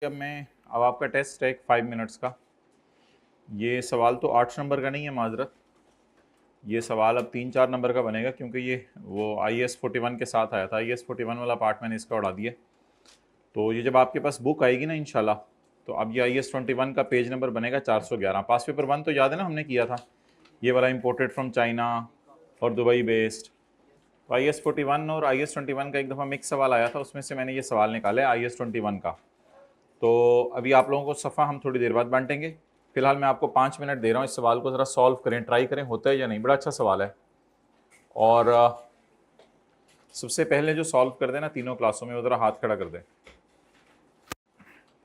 अब आपका टेस्ट है 5 मिनट्स का। ये सवाल तो 8 नंबर का नहीं है, माजरत। ये सवाल अब 3-4 नंबर का बनेगा, क्योंकि ये वो IS-41 के साथ आया था। IS-41 वाला पार्ट मैंने इसका उड़ा दिया। तो ये जब आपके पास बुक आएगी ना इंशाल्लाह, तो अब ये IS-21 का पेज नंबर बनेगा 411। पास पेपर 1 तो याद है ना, हमने किया था ये वाला, इम्पोर्टेड फ्रॉम चाइना और दुबई बेस्ड। तो IS-41 और IS-21 का एक दफ़ा मिक्स सवाल आया था, उसमें से मैंने ये सवाल निकाला है IS-21 का। तो अभी आप लोगों को सफ़ा हम थोड़ी देर बाद बांटेंगे। फिलहाल मैं आपको 5 मिनट दे रहा हूँ, इस सवाल को ज़रा सॉल्व करें, ट्राई करें होता है या नहीं। बड़ा अच्छा सवाल है। और सबसे पहले जो सॉल्व कर देना तीनों क्लासों में, वो ज़रा हाथ खड़ा कर दें,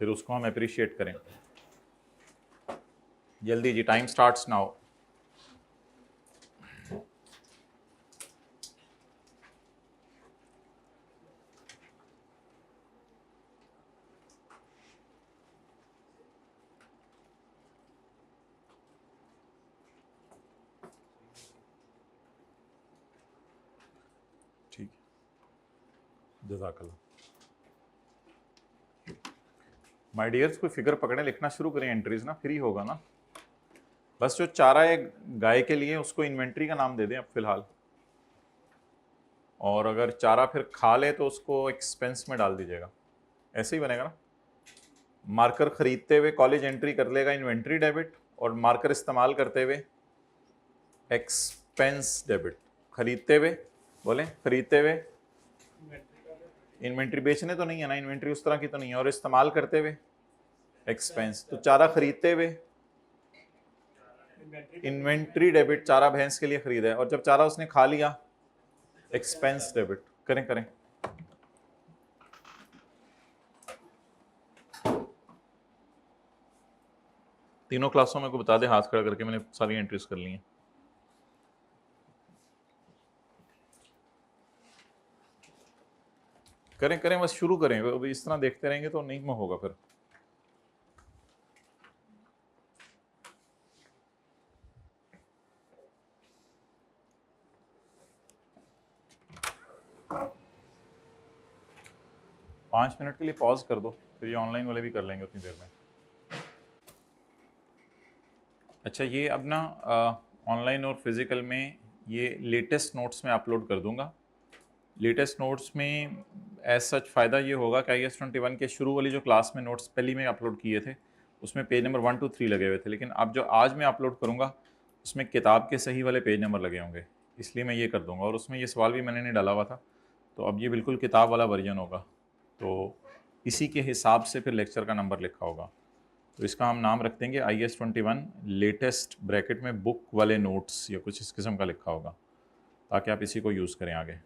फिर उसको हम अप्रिशिएट करें। जल्दी जी, टाइम स्टार्ट्स नाउ। ठीक है, जज़ाकल्लाह। माय डियर्स, कोई फिगर पकड़े, लिखना शुरू करें एंट्रीज ना, फ्री होगा ना। बस जो चारा है गाय के लिए, उसको इन्वेंट्री का नाम दे दें अब फिलहाल। और अगर चारा फिर खा ले तो उसको एक्सपेंस में डाल दीजिएगा, ऐसे ही बनेगा ना। मार्कर खरीदते हुए कॉलेज एंट्री कर लेगा इन्वेंट्री डेबिट, और मार्कर इस्तेमाल करते हुए एक्सपेंस डेबिट। खरीदते हुए बोले, खरीदते हुए इन्वेंट्री बेचने तो नहीं है ना, इन्वेंट्री उस तरह की तो नहीं है। और इस्तेमाल करते हुए एक्सपेंस। तो चारा खरीदते हुए इन्वेंट्री डेबिट, चारा भैंस के लिए खरीदा है, और जब चारा उसने खा लिया एक्सपेंस डेबिट। करें करें। तीनों क्लासों में को बता दे हाथ खड़ा करके, मैंने सारी एंट्रीज कर ली हैं। करें करें, बस शुरू करें। अभी इस तरह देखते रहेंगे तो नहीं होगा फिर। पाँच मिनट के लिए पॉज कर दो, फिर ये ऑनलाइन वाले भी कर लेंगे उतनी देर में। अच्छा, ये अब ना ऑनलाइन और फिजिकल में ये लेटेस्ट नोट्स में अपलोड कर दूंगा। लेटेस्ट नोट्स में एज सच फ़ायदा ये होगा कि IS-21 के शुरू वाली जो क्लास में नोट्स पहले में अपलोड किए थे, उसमें पेज नंबर 1 2 3 लगे हुए थे, लेकिन अब जो आज मैं अपलोड करूँगा उसमें किताब के सही वाले पेज नंबर लगे होंगे, इसलिए मैं ये कर दूँगा। और उसमें ये सवाल भी मैंने नहीं डाला हुआ था, तो अब ये बिल्कुल किताब वाला वर्जन होगा, तो इसी के हिसाब से फिर लेक्चर का नंबर लिखा होगा। तो इसका हम नाम रख देंगे IS-21 लेटेस्ट, ब्रैकेट में बुक वाले नोट्स या कुछ इस किस्म का लिखा होगा, ताकि आप इसी को यूज़ करें आगे।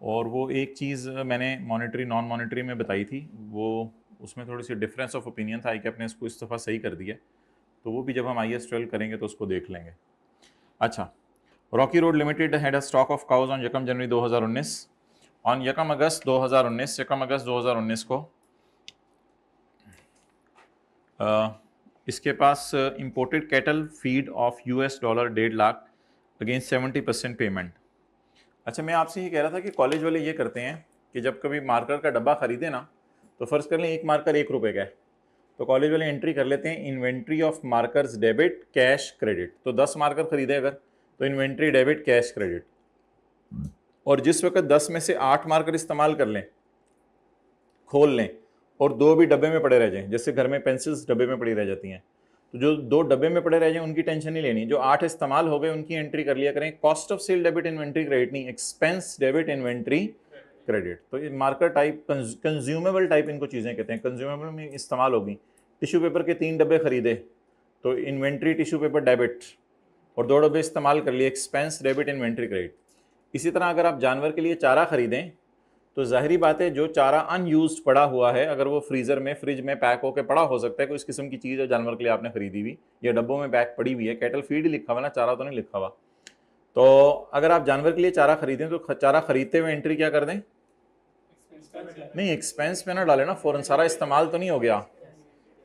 और वो एक चीज़ मैंने मॉनिटरी नॉन मॉनिटरी में बताई थी, वो उसमें थोड़ी सी डिफरेंस ऑफ ओपिनियन था, कि अपने इसको इस दफ़ा सही कर दिया, तो वो भी जब हम IS-12 करेंगे तो उसको देख लेंगे। अच्छा, Rocky Road Limited had a stock of cows on 1 January 2019। On 1 August 2019 को इसके पास imported cattle feed of US dollar 1.5 lakh against 70% payment. अच्छा, मैं आपसे ये कह रहा था कि कॉलेज वाले ये करते हैं कि जब कभी मार्कर का डब्बा खरीदे ना, तो फ़र्ज़ कर लें एक मार्कर 1 रुपये का है, तो कॉलेज वाले एंट्री कर लेते हैं inventory of markers debit cash credit. तो 10 मार्कर खरीदे अगर, तो इन्वेंट्री डेबिट कैश क्रेडिट। और जिस वक्त 10 में से 8 मार्कर इस्तेमाल कर लें, खोल लें, और 2 भी डब्बे में पड़े रह जाएं, जैसे घर में पेंसिल्स डब्बे में पड़ी रह जाती हैं, तो जो 2 डब्बे में पड़े रह जाएं उनकी टेंशन नहीं लेनी। जो 8 इस्तेमाल हो गए उनकी एंट्री कर लिया करें। Cost of sale debit inventory credit नहीं, एक्सपेंस डेबिट इन्वेंट्री क्रेडिट। तो ये मार्कर टाइप, कंज्यूमेबल टाइप इनको चीज़ें कहते हैं, कंज्यूमेबल में इस्तेमाल होगी। टिश्यू पेपर के 3 डब्बे खरीदे, तो इन्वेंट्री टिश्यू पेपर डेबिट, और 2 डब्बे इस्तेमाल कर लिए, एक्सपेंस डेबिट इन्वेंट्री क्रेडिट। इसी तरह अगर आप जानवर के लिए चारा खरीदें, तो जाहिरी बात है जो चारा अनयूज्ड पड़ा हुआ है, अगर वो फ्रीज़र में, फ्रिज में पैक होकर पड़ा हो सकता है, कोई इस किस्म की चीज़ है जानवर के लिए आपने खरीदी हुई, या डब्बों में पैक पड़ी हुई है, कैटल फीड लिखा हुआ ना, चारा तो नहीं लिखा हुआ। तो अगर आप जानवर के लिए चारा खरीदें, तो चारा खरीदते हुए एंट्री क्या कर दें? नहीं, एक्सपेंस में ना डालें ना फ़ौरन, सारा इस्तेमाल तो नहीं हो गया,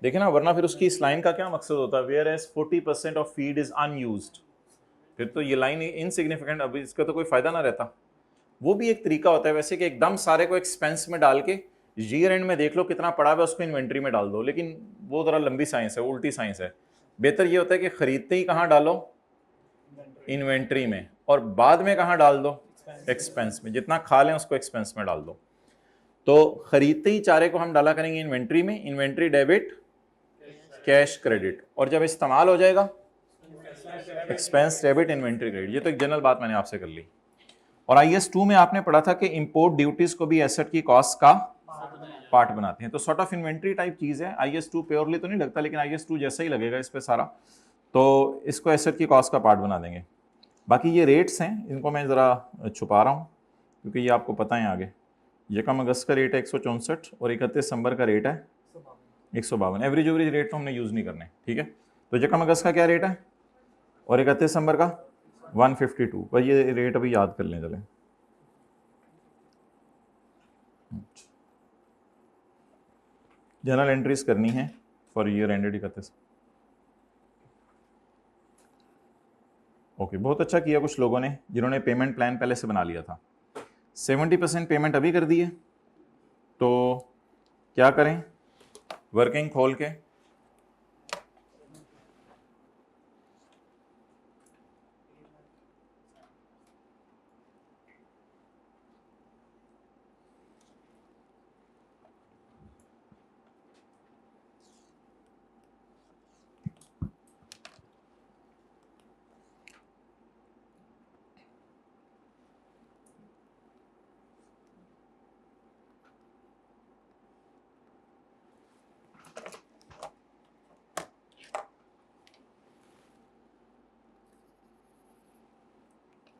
देखें ना, वरना फिर उसकी इस लाइन का क्या मकसद होता है, whereas 40% of feed is unused, फिर तो ये लाइन इनसिग्निफिकेंट, अभी इसका तो कोई फ़ायदा ना रहता। वो भी एक तरीका होता है वैसे, कि एकदम सारे को एक्सपेंस में डाल के ईयर एंड में देख लो कितना पड़ा हुआ उसको इन्वेंट्री में डाल दो, लेकिन वो ज़रा लंबी साइंस है, उल्टी साइंस है। बेहतर ये होता है कि खरीदते ही कहाँ डालो, इन्वेंट्री में, और बाद में कहाँ डाल दो, एक्सपेंस में। जितना खा लें उसको एक्सपेंस में डाल दो। तो खरीदते ही चारे को हम डाला करेंगे इन्वेंट्री में, इन्वेंट्री डेबिट कैश क्रेडिट, और जब इस्तेमाल हो जाएगा एक्सपेंस डेबिट इन्वेंट्री क्रेडिट। ये तो एक जनरल बात मैंने आपसे कर ली। और IS 2 में आपने पढ़ा था कि इंपोर्ट ड्यूटीज को भी एसेट की कॉस्ट का पार्ट बनाते हैं, तो सॉर्ट ऑफ इन्वेंट्री टाइप चीज है। IS 2 प्योरली तो नहीं लगता, लेकिन IS 2 जैसा ही लगेगा इस पे सारा, तो इसको एसेट की कॉस्ट का पार्ट बना देंगे। बाकी ये रेट्स हैं, इनको मैं ज़रा छुपा रहा हूँ क्योंकि ये आपको पता है आगे। यकम अगस्त का रेट है 164 और 31 दिसंबर का रेट है 152। एवरेज रेट तो हमने यूज़ नहीं करने, ठीक है। तो यकम अगस्त का क्या रेट है और 31 दिसंबर का 152, पर ये रेट अभी याद कर लें चले। जनरल एंट्रीज करनी है फॉर ईयर एंडेड 31। ओके, बहुत अच्छा किया कुछ लोगों ने जिन्होंने पेमेंट प्लान पहले से बना लिया था। 70% पेमेंट अभी कर दी है, तो क्या करें, वर्किंग खोल के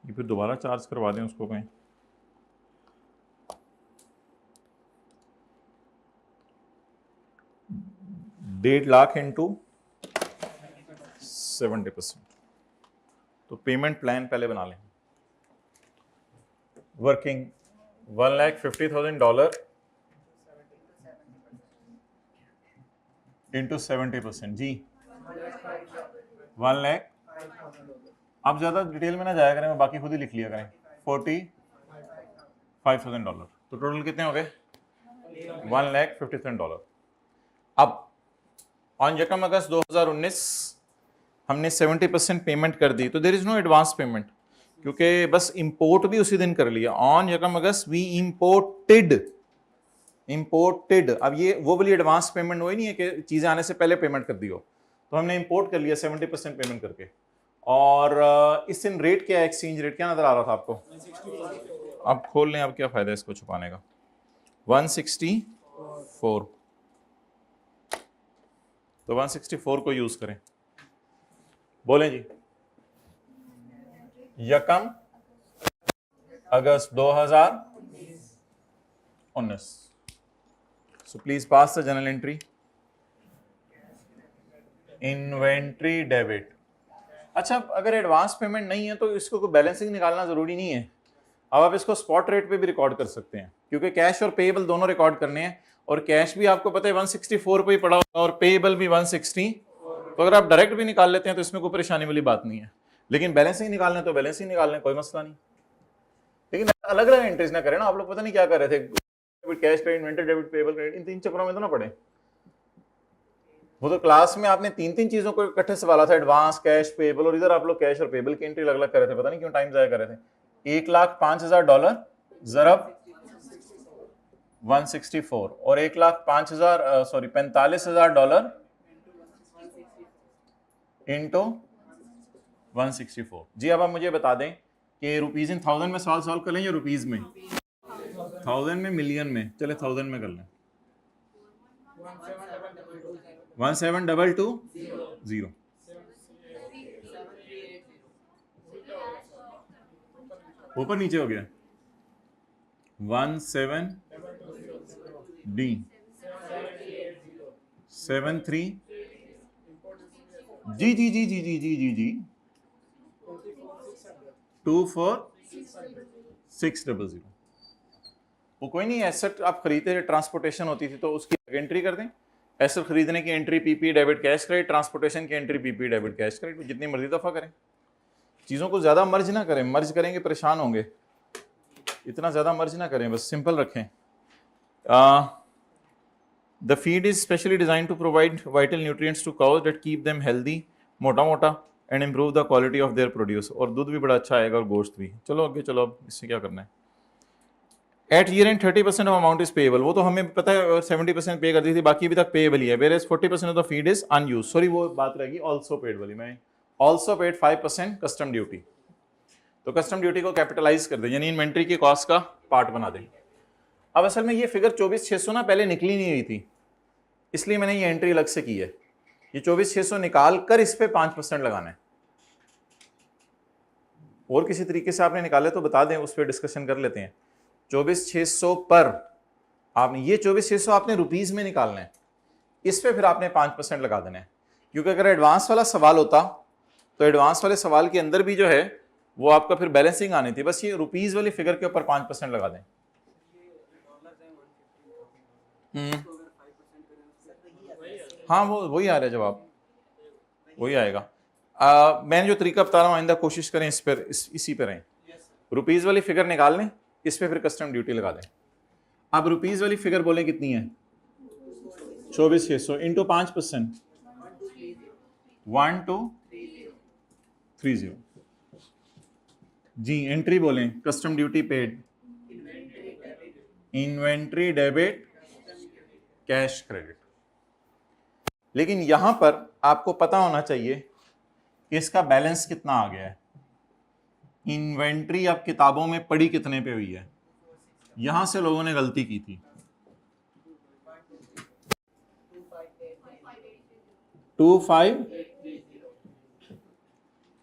ये फिर दोबारा चार्ज करवा दें उसको कहीं। ₹1.5 लाख इंटू 70%, तो पेमेंट प्लान पहले बना लें। वर्किंग $1,50,000 इंटू 70% जी 1 लाख। आप ज़्यादा डिटेल में ना जाया करें, बाकी खुद ही लिख लिया करें। $45,000, तो टोटल कितने हो गए, $1,50,000। अब ऑन यकम अगस्त 2019 हमने 70% पेमेंट कर दी, तो there is no advance payment, क्योंकि बस इंपोर्ट भी उसी दिन कर लिया। ऑन यकम अगस्त वी इंपोर्टेड। अब ये वो वाली एडवांस पेमेंट वही नहीं है कि चीज़ें आने से पहले पेमेंट कर दी हो, तो हमने इंपोर्ट कर लिया 70% पेमेंट करके। और इस दिन रेट क्या है, एक्सचेंज रेट क्या नजर आ रहा था आपको, अब खोल लें, अब क्या फायदा है इसको छुपाने का। 164, तो 164 को यूज करें। बोलें जी, यकम अगस्त 2019। So please pass the general entry, inventory debit. अच्छा, अगर एडवांस पेमेंट नहीं है तो इसको कोई बैलेंसिंग निकालना जरूरी नहीं है। अब आप इसको स्पॉट रेट पे भी रिकॉर्ड कर सकते हैं, क्योंकि कैश और पेएबल दोनों रिकॉर्ड करने हैं, और कैश भी आपको पता है 164 पे ही पड़ा होगा और पेएबल भी 160, तो अगर आप डायरेक्ट भी निकाल लेते हैं तो इसमें कोई परेशानी वाली बात नहीं है। लेकिन बैलेंसिंग निकालना है तो बैलेंसिंग निकालना है, कोई मसला नहीं। लेकिन अलग अलग एंट्रीज ना करें ना, आप लोग पता नहीं क्या कर रहे थे, cash credit, inventory debit, payable credit, इन 3 चक्रों में तो ना पड़े। वो तो क्लास में आपने 3 चीजों को इकट्ठे सवाला था, एडवांस, कैश, पेएबल, और इधर आप लोग कैश और पेएबल की एंट्री अलग अलग कर रहे थे, पता नहीं क्यों टाइम जाया कर रहे थे। $1,05,000 ज़रब 164 और $45,000 इंटू 164। जी अब आप मुझे बता दें कि रुपीज इन 1000 में सॉल्व कर लें या रुपीज में, 1000 में, मिलियन में, चले 1000 में कर लें। 1722 ऊपर नीचे हो गया 17D 73 जी 24600। वो कोई नहीं, एसेट आप खरीदते थे, ट्रांसपोर्टेशन होती थी तो उसकी एंट्री कर दें। एसेट खरीदने की entry PP debit cash credit, transportation की entry PP debit cash credit, जितनी मर्जी दफा करें। चीज़ों को ज़्यादा मर्ज ना करें, मर्ज करेंगे परेशान होंगे, इतना ज़्यादा मर्ज ना करें, बस सिंपल रखें। The feed is specially design to provide vital nutrients to cows that keep them healthy, मोटा मोटा, and improve the quality of their produce, और दूध भी बड़ा अच्छा आएगा और गोश्त भी। चलो आगे चलो, अब इससे क्या करना है। At year end 30% of amount is payable, वो तो हमें पता है 70% पे कर दी थी, बाकी अभी तक पेएबल ही है। Whereas 40% of the feed is unused, sorry वो बात रहेगी ऑल्सो पेड वाली, मैं ऑल्सो पेड 5% कस्टम ड्यूटी। तो कस्टम ड्यूटी को कैपिटलाइज कर दे, यानी इन्वेंट्री की कॉस्ट का पार्ट बना दे। अब असल में ये फिगर 24,600 ना पहले निकली नहीं हुई थी, इसलिए मैंने ये एंट्री अलग से की है। ये 24,600 निकाल कर इस पे 5% लगाना है। और किसी तरीके से आपने निकाले तो बता दें, उस पर डिस्कशन कर लेते हैं। 24,600 पर आपने ये 24,600 आपने रुपीज में निकालना है, इस पे फिर आपने 5% लगा देना है। क्योंकि अगर एडवांस वाला सवाल होता तो एडवांस वाले सवाल के अंदर भी जो है वो आपका फिर बैलेंसिंग आनी थी, बस ये रुपीज वाली फिगर के ऊपर 5% लगा दें। हाँ वो वही आ रहा है जवाब, वही आएगा। मैंने जो तरीका बता रहा हूँ आइंदा कोशिश करें इस पर इसी पे रहें। रुपीज वाली फिगर निकाल लें, इस पे फिर कस्टम ड्यूटी लगा दें। अब रुपीज वाली फिगर बोले कितनी है, 24,600 इंटू 5%, 1230 जी। एंट्री बोलें custom duty paid, inventory debit, cash credit. लेकिन यहां पर आपको पता होना चाहिए कि इसका बैलेंस कितना आ गया है। इन्वेंट्री अब किताबों में पड़ी कितने पे हुई है, यहां से लोगों ने गलती की थी। 25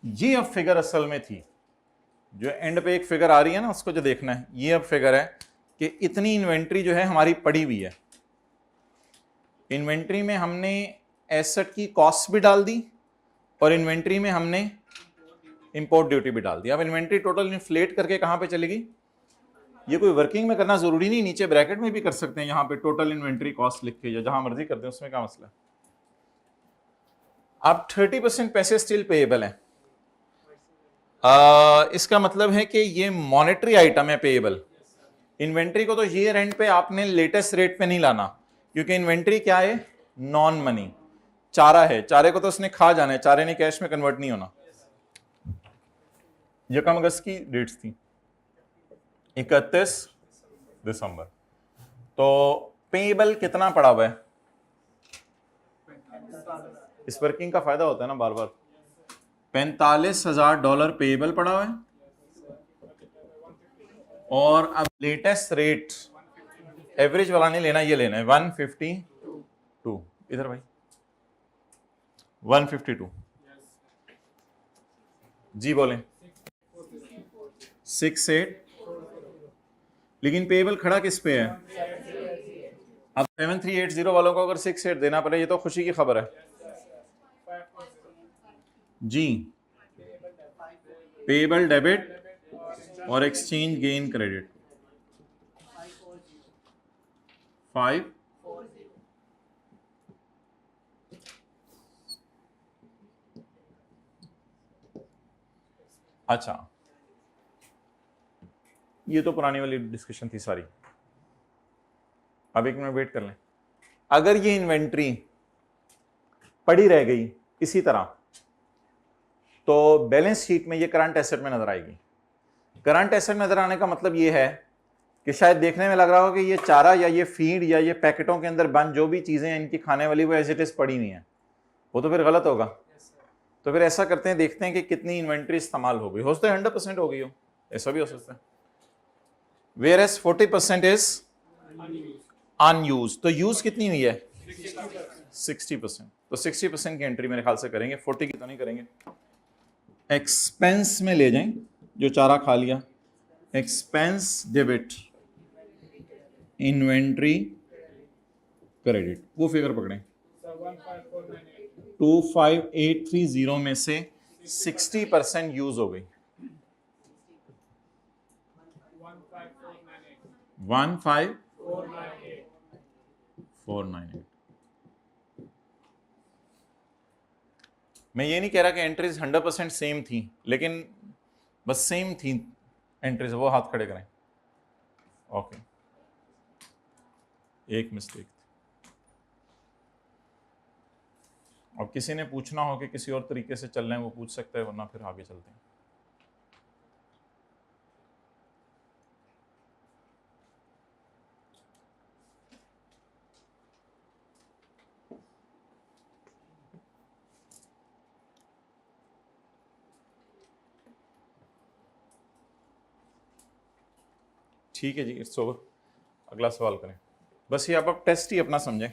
ये अब फिगर असल में थी, जो एंड पे एक फिगर आ रही है ना, उसको जो देखना है, ये अब फिगर है कि इतनी इन्वेंट्री जो है हमारी पड़ी हुई है। इन्वेंट्री में हमने एसेट की कॉस्ट भी डाल दी और इन्वेंट्री में हमने इंपोर्ट ड्यूटी भी डाल दी। अब इन्वेंट्री टोटल इन्फ्लेट करके कहां पे चलेगी, ये कोई वर्किंग में करना जरूरी नहीं, नीचे ब्रैकेट में भी कर सकते हैं, यहां पे टोटल इन्वेंट्री कॉस्ट लिख के, या जहां मर्जी कर दें, उसमें क्या मसला है। अब 30% पैसे स्टिल पेएबल है। इसका मतलब है कि ये मॉनेटरी आइटम है पेएबल। इन्वेंट्री को तो ईयर एंड पे आपने लेटेस्ट रेट पे नहीं लाना, क्योंकि इन्वेंट्री क्या है, नॉन मनी चारा है, चारे को तो उसने खा जाना है, चारे ने कैश में कन्वर्ट नहीं होना। यकम अगस्त की डेट्स थी, 31 दिसंबर। तो पेएबल कितना पड़ा हुआ है, इस वर्किंग का फायदा होता है ना बार बार। $45,000 पेएबल पड़ा हुआ है, और अब लेटेस्ट रेट एवरेज वाला नहीं लेना, ये लेना है 152। इधर भाई 152 जी बोलें 68। लेकिन पेएबल खड़ा किस पे है, अब 7380 वालों को अगर 68 देना पड़े, ये तो खुशी की खबर है जी। पेएबल डेबिट और एक्सचेंज गेन क्रेडिट 5। अच्छा ये तो पुरानी वाली डिस्कशन थी सारी। अब एक मिनट वेट कर लें। अगर ये इन्वेंट्री पड़ी रह गई इसी तरह, तो बैलेंस शीट में ये करंट एसेट में नजर आएगी। करंट एसेट नजर आने का मतलब ये है कि शायद देखने में लग रहा हो कि ये चारा या ये फीड या ये पैकेटों के अंदर बंद जो भी चीजें हैं इनकी खाने वाली, वो एज इट इज पड़ी नहीं है, वो तो फिर गलत होगा। तो फिर ऐसा करते हैं, देखते हैं कि कितनी इन्वेंट्री इस्तेमाल हो गई। हो सकता है 100% हो गई हो, ऐसा भी हो सकता है। वेयर एज 40% इज अनयूज, तो यूज कितनी हुई है 60%। तो 60% की एंट्री मेरे ख्याल से करेंगे, 40 की तो नहीं करेंगे। एक्सपेंस में ले जाएं जो चारा खा लिया, एक्सपेंस डेबिट इन्वेंट्री क्रेडिट, वो फिगर पकड़ें 25830 में से 60% यूज हो गई, 15498। मैं ये नहीं कह रहा कि एंट्रीज 100% सेम थी, लेकिन बस सेम थी एंट्रीज, वो हाथ खड़े करें। ओके एक मिस्टेक, और किसी ने पूछना हो कि किसी और तरीके से चल रहे हैं वो पूछ सकता है, वरना फिर आगे चलते हैं। ठीक है जी, इट्स ओवर। अगला सवाल करें। बस ये आप टेस्ट ही अपना समझें।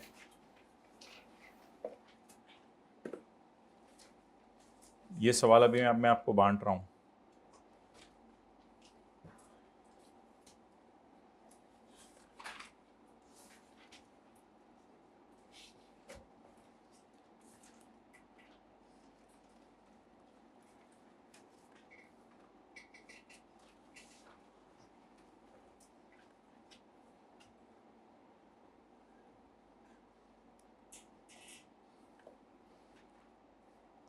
ये सवाल अभी मैं आपको बांट रहा हूं।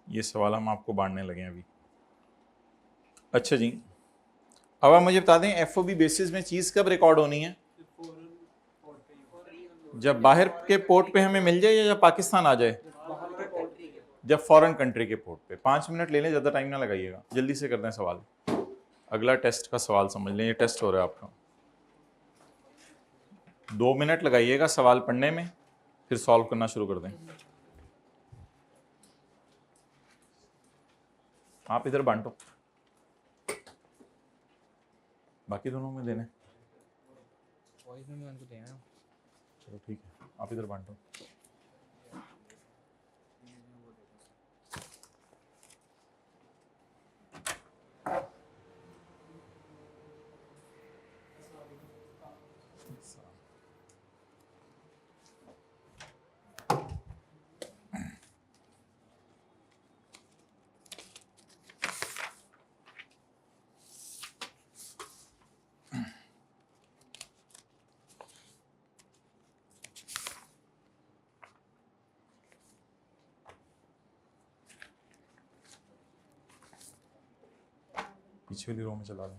ये सवाल हम आपको बांटने लगे हैं अभी। अच्छा जी, अब आप मुझे बता दें एफओबी बेसिस में चीज़ कब रिकॉर्ड होनी है? जब बाहर के पोर्ट पे हमें मिल जाए या जब पाकिस्तान आ जाए? जब फॉरेन कंट्री के पोर्ट पे। 5 मिनट ले लें, ज़्यादा टाइम ना लगाइएगा, जल्दी से कर दें सवाल। अगला टेस्ट का सवाल समझ लें, ये टेस्ट हो रहा है आपका। 2 मिनट लगाइएगा सवाल पढ़ने में, फिर सॉल्व करना शुरू कर दें। आप इधर बांटो, बाकी दोनों में देने। चलो ठीक है, आप इधर बांटो। पीछे वाली रो में चला दें।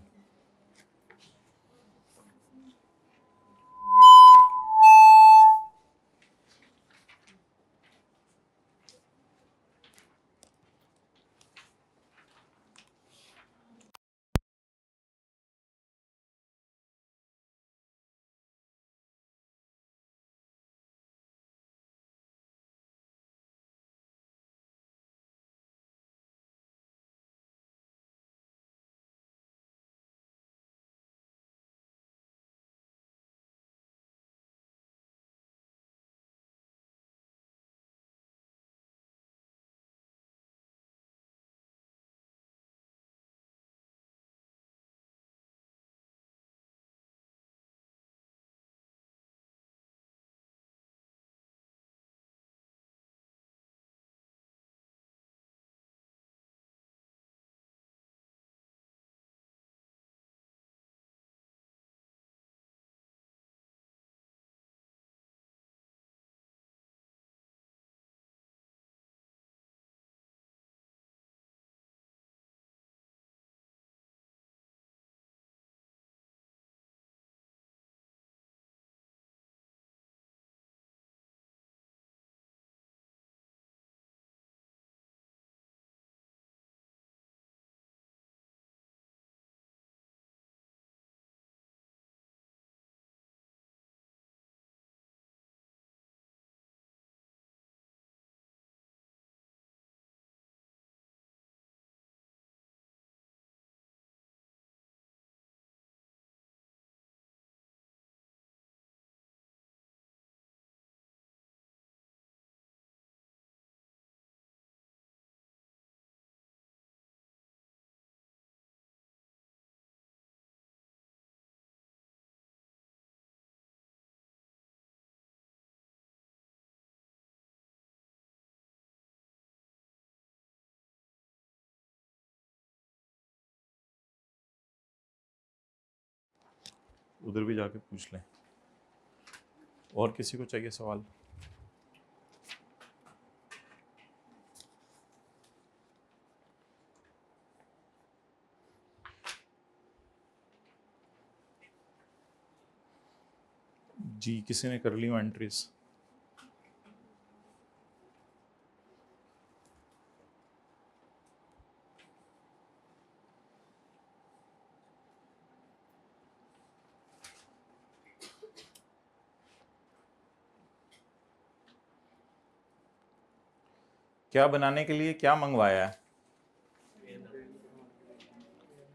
उधर भी जाके पूछ लें। और किसी को चाहिए सवाल? जी, किसी ने कर ली हो एंट्रीज? क्या बनाने के लिए क्या मंगवाया है?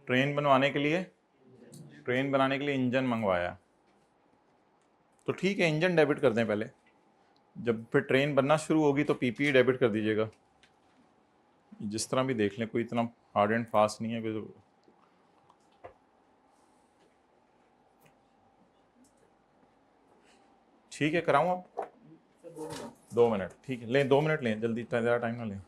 ट्रेन बनवाने के लिए, ट्रेन बनाने के लिए इंजन मंगवाया। तो ठीक है, इंजन डेबिट कर दें पहले, जब फिर ट्रेन बनना शुरू होगी तो पीपी डेबिट कर दीजिएगा। जिस तरह भी देख लें, कोई इतना हार्ड एंड फास्ट नहीं है कोई। ठीक है, कराऊँ अब? 2 मिनट, ठीक है, लें 2 मिनट लें, जल्दी, ज़्यादा टाइम ना लें।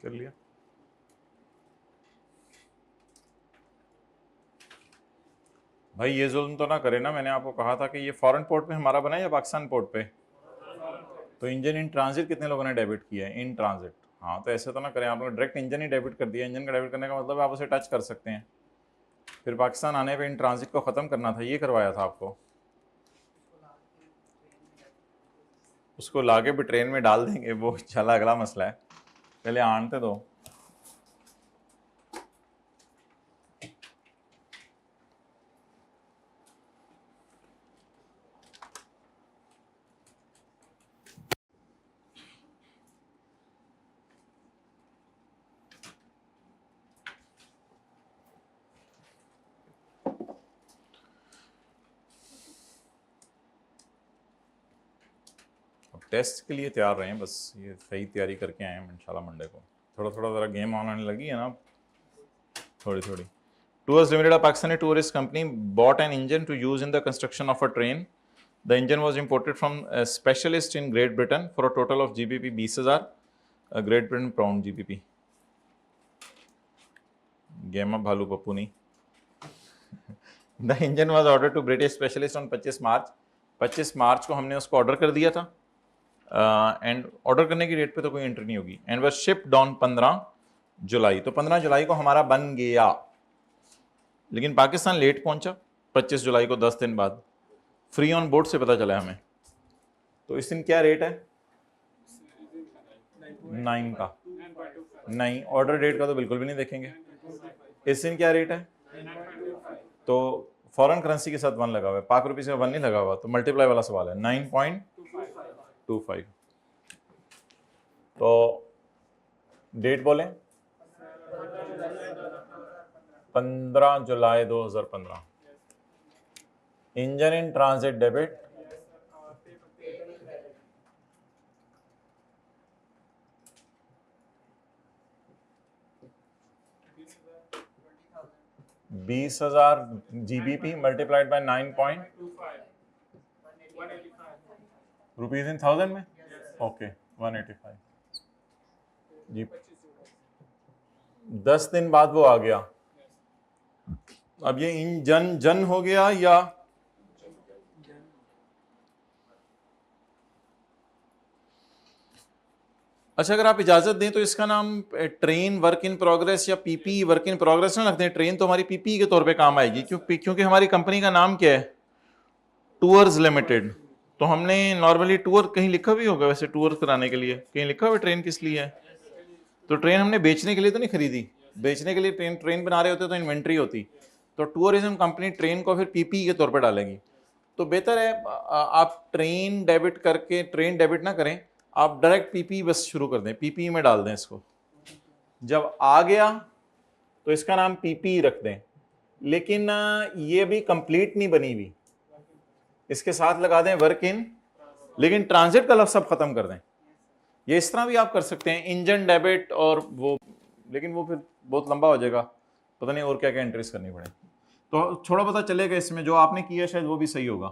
कर लिया। भाई ये जुल्म तो ना करे ना, मैंने आपको कहा था कि ये फॉरेन पोर्ट पे हमारा बना है या पाकिस्तान पोर्ट पे? तो इंजन इन ट्रांजिट कितने लोगों ने डेबिट किया है? In transit. हाँ, तो ऐसे तो ना करें, आपने डायरेक्ट इंजन ही डेबिट कर दिया। इंजन का डेबिट करने का मतलब आप उसे टच कर सकते हैं, फिर पाकिस्तान आने पे इन ट्रांजिट को ख़त्म करना था, ये करवाया था आपको। उसको लाके भी ट्रेन में डाल देंगे, वो चला अगला मसला है, पहले आनते दो। टेस्ट के लिए तैयार रहें, बस ये सही तैयारी करके आए हैं इंशाल्लाह मंडे को। थोड़ा थोड़ा ज़रा गेम ऑन आने लगी है ना थोड़ी थोड़ी। Tours Limited, a Pakistani tourist company, bought an engine to use in the construction of a train. The engine was imported from a specialist in Great Britain for a total of GBP 20,000, Great Britain pound GBP. गेम भालू पप्पू नहीं। The engine was order to British specialist on 25 March. 25 मार्च को हमने उसको order कर दिया था, एंड ऑर्डर करने की डेट पे तो कोई एंट्री नहीं होगी। एंड वॉज शिप्ड ऑन 15 जुलाई। तो 15 जुलाई को हमारा बन गया, लेकिन पाकिस्तान लेट पहुंचा 25 जुलाई को, 10 दिन बाद। फ्री ऑन बोर्ड से पता चला हमें। तो इस दिन क्या रेट है? 9 का नहीं, ऑर्डर डेट का तो बिल्कुल भी नहीं देखेंगे। इस दिन क्या रेट है? तो फॉरेन करेंसी के साथ 1 लगा हुआ है, पाक रुपी से 1 नहीं लगा हुआ, तो मल्टीप्लाई वाला सवाल है। 9.25। तो डेट बोलें 15 जुलाई 2015। Engine in transit debit 20,000 GBP multiplied by 9.25 rupees in 1000 में। ओके 185 जी। 10 दिन बाद वो आ गया। अब ये इंजन जन हो गया या अच्छा, अगर आप इजाजत दें तो इसका नाम ट्रेन वर्क इन प्रोग्रेस या पीपी वर्क इन प्रोग्रेस ना रखते हैं। ट्रेन तो हमारी पीपी के तौर पे काम आएगी, क्योंकि हमारी कंपनी का नाम क्या है, टूर्स लिमिटेड। तो हमने नॉर्मली टूर कहीं लिखा भी होगा वैसे, टूर कराने के लिए कहीं लिखा हुआ ट्रेन किस लिए है? तो ट्रेन हमने बेचने के लिए तो नहीं खरीदी। बेचने के लिए ट्रेन बना रहे होते तो इन्वेंट्री होती। तो टूरिज्म कंपनी ट्रेन को फिर पीपी के तौर पर डालेगी। तो बेहतर है आप ट्रेन डेबिट करके, ट्रेन डेबिट ना करें, आप डायरेक्ट पीपी बस शुरू कर दें, पीपी में डाल दें इसको। जब आ गया तो इसका नाम पीपी रख दें। लेकिन ये भी कंप्लीट नहीं बनी हुई, इसके साथ लगा दें वर्क इन, लेकिन ट्रांजिट का लफ्ज सब खत्म कर दें। ये इस तरह भी आप कर सकते हैं, इंजन डेबिट और वो, लेकिन वो फिर बहुत लंबा हो जाएगा, पता नहीं और क्या क्या एंट्रीज करनी पड़े। तो थोड़ा पता चलेगा इसमें, जो आपने किया शायद वो भी सही होगा।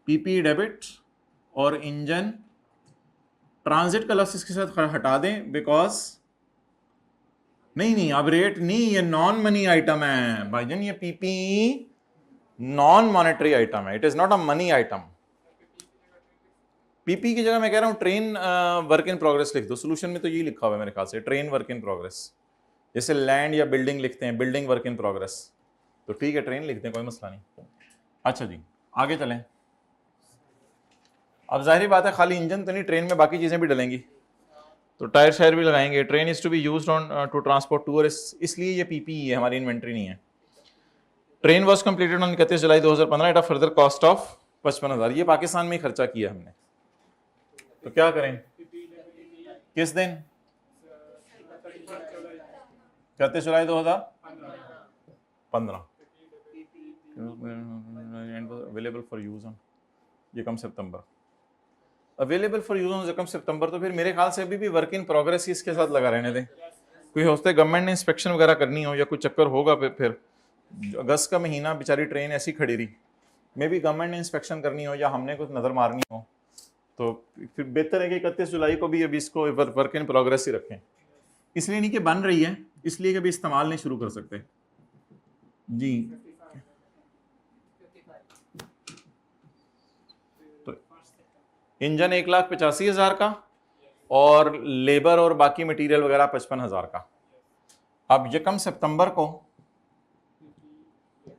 पीपी डेबिट और इंजन, ट्रांजिट का लफ्ज इसके साथ हटा दें, बिकॉज नहीं अब रेट नहीं, ये नॉन मनी आइटम है भाईजान, ये पीपी नॉन मॉनेटरी आइटम है, it is not a money item. PP की जगह मैं कह रहा हूं ट्रेन वर्क इन प्रोग्रेस लिख दो। सोल्यूशन में तो यही लिखा हुआ है मेरे ख्याल से, ट्रेन वर्क इन प्रोग्रेस। जैसे लैंड या बिल्डिंग लिखते हैं, बिल्डिंग वर्क इन प्रोग्रेस, तो ठीक है ट्रेन लिखते हैं, कोई मसला नहीं। अच्छा जी, आगे चलें। अब जाहिर बात है खाली इंजन तो नहीं, ट्रेन में बाकी चीज़ें भी डलेंगी, तो टायर शायर भी लगाएंगे। Train is to be used on to transport tourist, इसलिए ये पीपी है, हमारी इन्वेंट्री नहीं है। Train was completed on 31 July 2015 at a further cost of 55,000। ये पाकिस्तान में ही खर्चा किया हमने, तो क्या करें? किस दिन? 31 July 2015 available for use on यकम सितंबर, अवेलेबल फॉर यूज ऑन यकम सितंबर। तो फिर मेरे ख्याल से अभी भी वर्क इन प्रोग्रेस ही इसके साथ लगा रहने दें। कोई होते गवर्नमेंट ने इंस्पेक्शन वगैरह करनी हो या कोई चक्कर होगा, फिर अगस्त का महीना बेचारी ट्रेन ऐसी खड़ी रही, मे भी गवर्नमेंट ने इंस्पेक्शन करनी हो या हमने कुछ नज़र मारनी हो, तो फिर बेहतर है कि 31 जुलाई को भी अभी इसको वर्क इन प्रोग्रेस ही रखें। इसलिए नहीं कि बन रही है, इसलिए कि अभी इस्तेमाल नहीं शुरू कर सकते जी। तो इंजन 1,85,000 का और लेबर और बाकी मटेरियल वगैरह 55,000 का। अब यकम सितंबर को,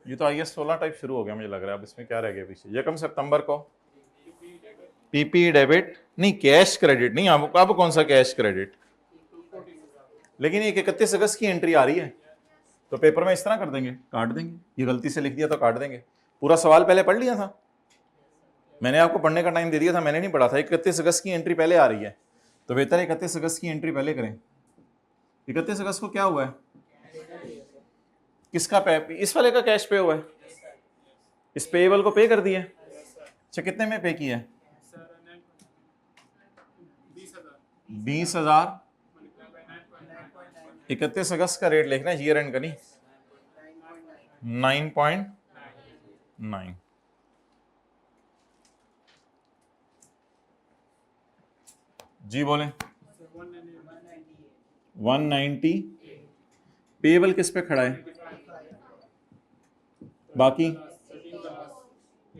ये तो IS 16 टाइप शुरू हो गया मुझे लग रहा है, अब इसमें क्या रह गया पीछे। यकम सितंबर को पीपी डेबिट नहीं, कैश क्रेडिट नहीं, अब कौन सा कैश क्रेडिट, लेकिन एक 31 अगस्त की एंट्री आ रही है, तो पेपर में इस तरह कर देंगे, काट देंगे। ये गलती से लिख दिया तो काट देंगे। पूरा सवाल पहले पढ़ लिया था मैंने, आपको पढ़ने का टाइम दे दिया था, मैंने नहीं पढ़ा था। 31 अगस्त की एंट्री पहले आ रही है, तो बेहतर है 31 अगस्त की एंट्री पहले करें। 31 अगस्त को क्या हुआ है, किसका पे, इस वाले का कैश पे हुआ है, इस पेएबल को पे कर दिया। अच्छा, कितने में पे किया है? 20,000। 31 अगस्त का रेट लिखना है, ईयर एंड का नहीं, 9.9। जी बोलें। 190 पेएबल किस पे खड़ा है, बाकी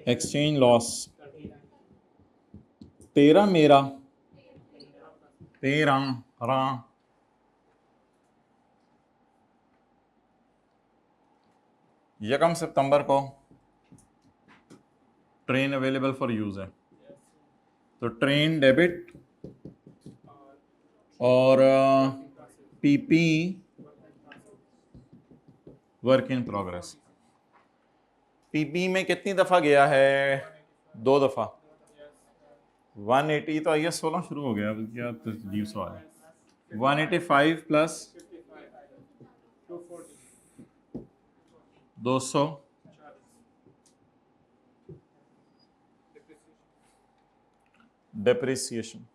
एक्सचेंज लॉस 13 मेरा 13 यकम सितंबर को ट्रेन अवेलेबल फॉर यूज है, तो ट्रेन डेबिट और PP work in progress. PP में कितनी दफा गया है? 2 दफा। 180 तो IS 16 शुरू हो गया, क्या तजीब सवाल है। 185 प्लस 200 डेप्रिसिएशन।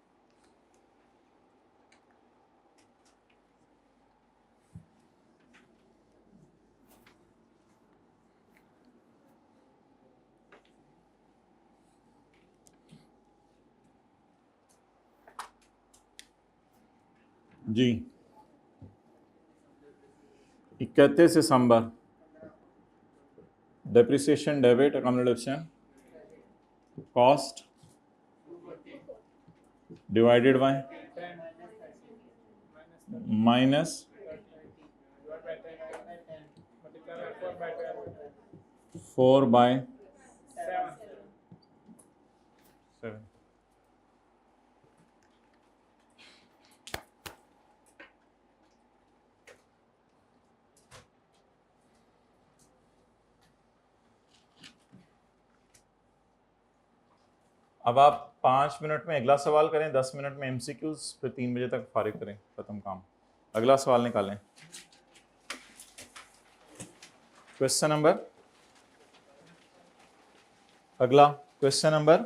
जी 31 December depreciation debit accommodation cost divided by minus 4/7। अब आप 5 मिनट में अगला सवाल करें, 10 मिनट में एमसीक्यूज, फिर 3 बजे तक फारिग करें, खत्म काम। अगला सवाल निकालें। क्वेश्चन नंबर, अगला क्वेश्चन नंबर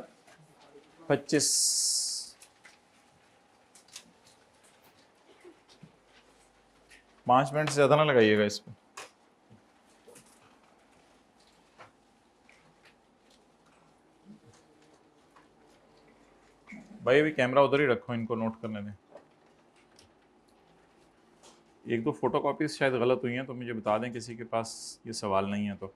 25। 5 मिनट से ज़्यादा ना लगाइएगा इस पर। भाई अभी कैमरा उधर ही रखो, इनको नोट करने दें। एक दो फोटोकॉपीज शायद गलत हुई हैं, तो मुझे बता दें किसी के पास ये सवाल नहीं है तो।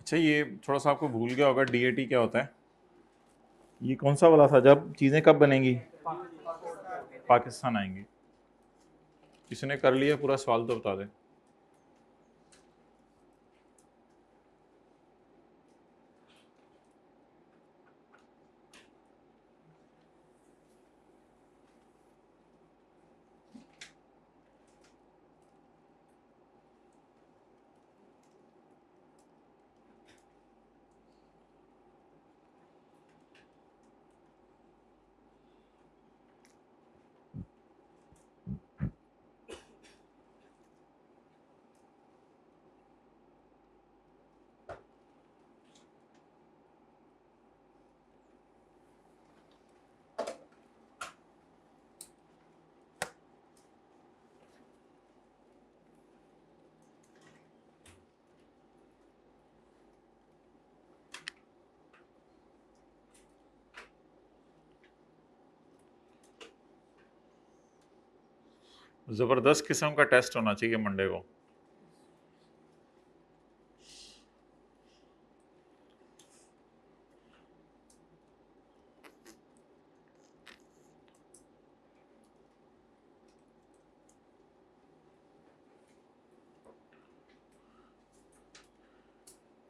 अच्छा, ये थोड़ा सा आपको भूल गया होगा, डीएटी क्या होता है? ये कौन सा वाला था, जब चीज़ें कब बनेंगी? पाकिस्तान आएंगे। किसने कर लिया पूरा सवाल तो बता दें। ज़बरदस्त किस्म का टेस्ट होना चाहिए मंडे को।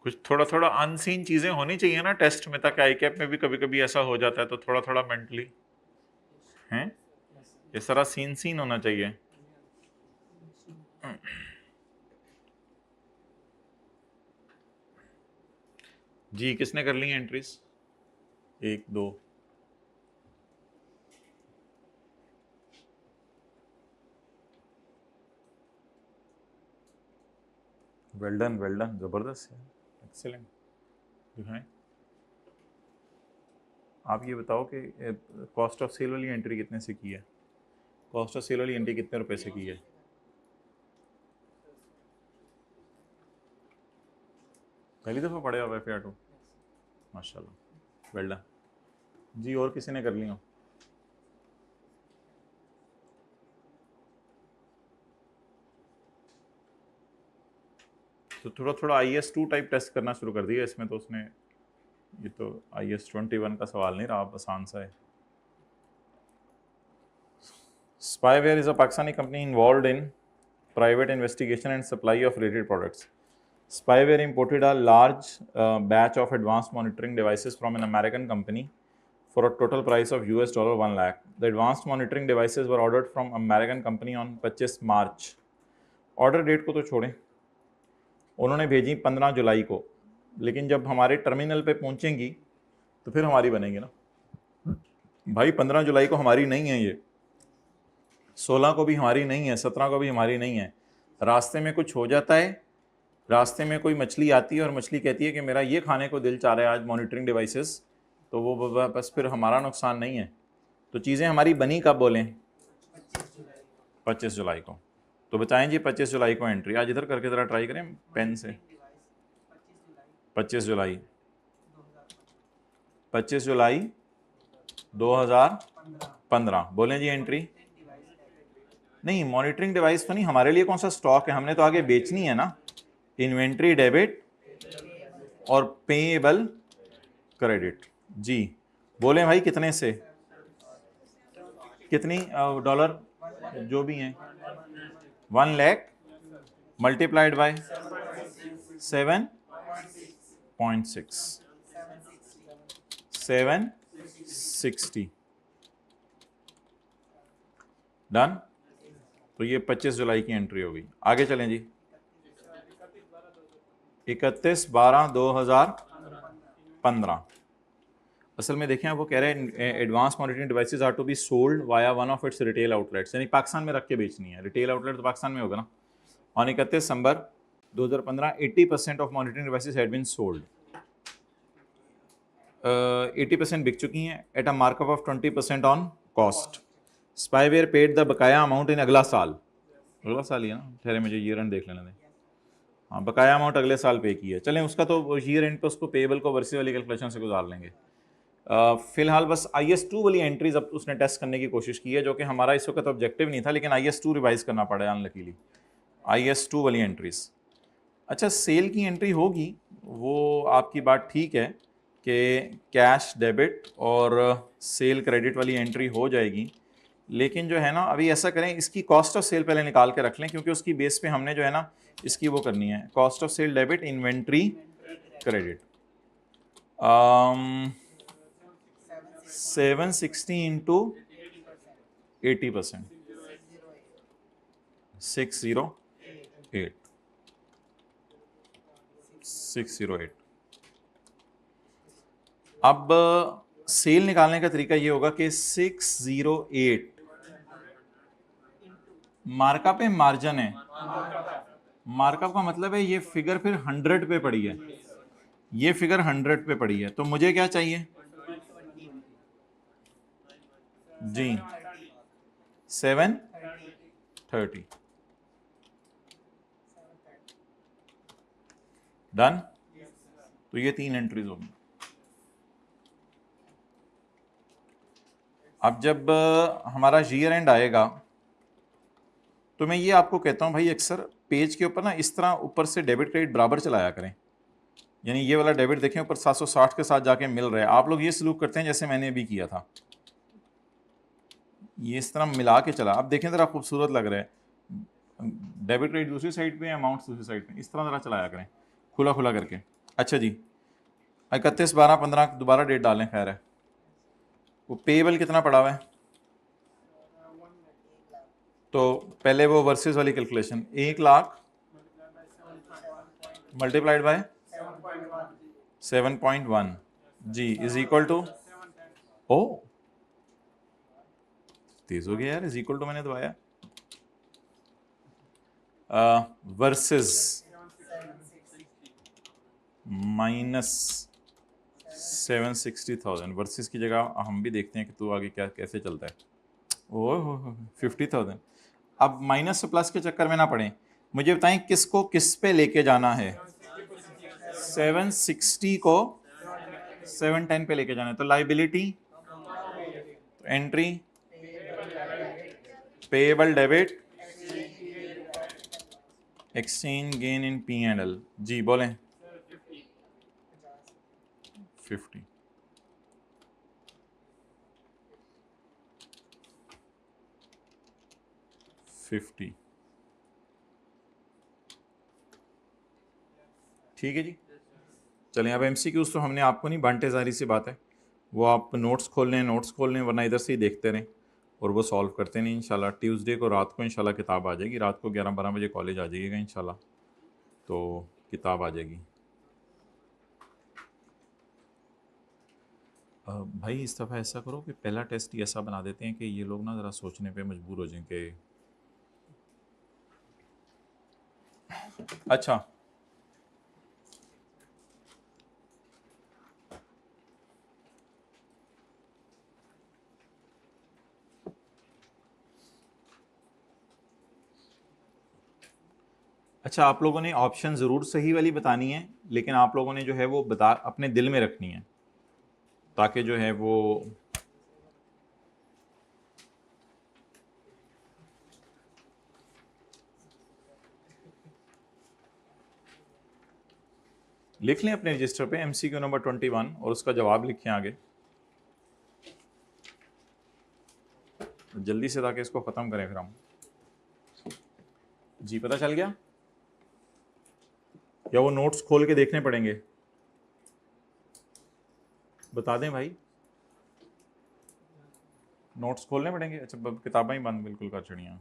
कुछ थोड़ा थोड़ा अनसीन चीज़ें होनी चाहिए ना टेस्ट में, ताकि आई कैप में भी कभी कभी ऐसा हो जाता है, तो थोड़ा थोड़ा मेंटली हैं ये सारा सीन सीन होना चाहिए। जी, किसने कर ली एंट्रीज? 1 2। वेल डन, ज़बरदस्त है, एक्सेलेंट। दिखाएं। आप ये बताओ कि कॉस्ट ऑफ सेल वाली एंट्री कितने से की है? कॉस्ट ऑफ सेल वाली एंट्री कितने रुपए से की है? पहली दफ़ा पढ़े हो एफ टू? माशाल्लाह, वेल डन जी। और किसी ने कर ली हो? तो थोड़ा थोड़ा IS2 टाइप टेस्ट करना शुरू कर दिया इसमें तो उसने। ये तो IS21 का सवाल नहीं रहा, आप आसान सा है। Spyware is a Pakistani company involved in private investigation and supply of related products. Spyware imported a large batch of advanced monitoring devices from an American company for a total price of $1 lakh. The advanced monitoring devices were ordered from American company on 25 March. Order date को तो छोड़ें, उन्होंने भेजी 15 जुलाई को, लेकिन जब हमारे terminal पे पहुंचेंगी तो फिर हमारी बनेगी ना भाई। 15 जुलाई को हमारी नहीं है ये, 16 को भी हमारी नहीं है, 17 को भी हमारी नहीं है। रास्ते में कुछ हो जाता है, रास्ते में कोई मछली आती है और मछली कहती है कि मेरा ये खाने को दिल चाह रहा है आज मॉनिटरिंग डिवाइसेस, तो वो बस फिर हमारा नुकसान नहीं है। तो चीज़ें हमारी बनी कब बोलें? 25 जुलाई को। तो बताएं जी 25 जुलाई को एंट्री, आज इधर करके ज़रा ट्राई करें पेन से। 25 जुलाई 25 जुलाई 2015 बोलें जी एंट्री। नहीं, मॉनिटरिंग डिवाइस तो नहीं, हमारे लिए कौन सा स्टॉक है, हमने तो आगे बेचनी है ना। इन्वेंट्री डेबिट और पेएबल क्रेडिट जी। बोले भाई कितने से, कितनी डॉलर जो भी हैं? 1 लाख मल्टीप्लाइड बाय 7.6 760 डन। तो ये 25 जुलाई की एंट्री होगी। आगे चलें जी। 31/12/2015। असल में देखें, वो कह रहे हैं advance monitoring devices are to be sold via one of its retail outlets, यानी पाकिस्तान में रख के बेचनी है। रिटेल आउटलेट तो पाकिस्तान में होगा ना। On 31 December 2015 80% of monitoring devices had been sold. 80% बिक चुकी हैं at a markup of 20% on cost. Spyware paid the बकाया अमाउंट इन अगला साल ही है ना, ठहरे मुझे ईयर एंड देख लेने दें। हाँ, बकाया अमाउंट अगले साल पे की है, चलें उसका तो ईयर एंड पे उसको पेबल को वर्सी वाली कैलकुलेशन से गुजार लेंगे। फिलहाल बस IS2 वाली एंट्रीज अब उसने टेस्ट करने की कोशिश की है, जो कि हमारा इस वक्त ऑब्जेक्टिव नहीं था, लेकिन IS2 रिवाइज करना पड़ा अनलकीली। IS2 वाली एंट्रीज। अच्छा, सेल की एंट्री होगी, वो आपकी बात ठीक है कि कैश डेबिट और सेल क्रेडिट वाली एंट्री हो जाएगी, लेकिन जो है ना अभी ऐसा करें, इसकी कॉस्ट ऑफ सेल पहले निकाल के रख लें, क्योंकि उसकी बेस पे हमने जो है ना इसकी वो करनी है, cost of sale debit inventory credit. 760 into 80%, 608। अब सेल निकालने का तरीका ये होगा कि 608 मार्कअप है, मार्जिन है। मार्कअप का मतलब है ये फिगर फिर 100 पे पड़ी है, ये फिगर 100 पे पड़ी है, तो मुझे क्या चाहिए जी? 730 डन। तो ये 3 एंट्रीज होंगी। अब जब हमारा ईयर एंड आएगा तो मैं ये आपको कहता हूँ भाई, अक्सर पेज के ऊपर ना इस तरह ऊपर से डेबिट क्रेडिट बराबर चलाया करें, यानी ये वाला डेबिट देखें ऊपर 760 के साथ जाके मिल रहा है। आप लोग ये सलूक करते हैं जैसे मैंने अभी किया था, ये इस तरह मिला के चला। अब देखें ज़रा खूबसूरत लग रहा है, डेबिट क्रेडिट दूसरी साइड पे, अमाउंट दूसरी साइड पे, इस तरह ज़रा चलाया करें खुला खुला करके। अच्छा जी, 31/12/15 दोबारा डेट डालें, खैर है। वो पेएबल कितना पड़ा हुआ है, तो पहले वो वर्सेस वाली calculation, 1 lakh multiplied by 7.1 G is equal to, ओ तेज हो गया यार, इज इक्वल टू मैंने दबाया, वर्सेस माइनस 760,000 वर्सेस की जगह हम भी देखते हैं कि तू आगे क्या कैसे चलता है। ओह 50,000। अब माइनस से प्लस के चक्कर में ना पड़े, मुझे बताएं किसको किस पे लेके जाना है। 760 को 710 पे लेके जाना है, तो liability, entry, payable debit, exchange gain in P and L. जी बोलें। 50। ठीक है जी। चलें अब एमसीक्यूज तो हमने आपको नहीं बांटे, जारी सी बात है, वो आप नोट्स खोल लें वरना इधर से ही देखते रहें और वो सॉल्व करते नहीं। इंशाल्लाह ट्यूसडे को रात को इंशाल्लाह किताब आ जाएगी, रात को 11-12 बजे कॉलेज आ जाइएगा इंशाल्लाह, तो किताब आ जाएगी। भाई इस दफ़ा ऐसा करो कि पहला टेस्ट ही ऐसा बना देते हैं कि ये लोग ना ज़रा सोचने पे मजबूर हो जाएं कि अच्छा अच्छा आप लोगों ने ऑप्शन ज़रूर सही वाली बतानी है, लेकिन आप लोगों ने जो है वो बता अपने दिल में रखनी है, ताकि जो है वो लिख लें अपने रजिस्टर पे एमसीक्यू नंबर 21 और उसका जवाब लिखें आगे जल्दी से, ताकि इसको ख़त्म करें फिर हम। जी पता चल गया या वो नोट्स खोल के देखने पड़ेंगे? बता दें भाई, नोट्स खोलने पड़ेंगे? अच्छा किताबें ही बंद बिल्कुल कर चढ़िया।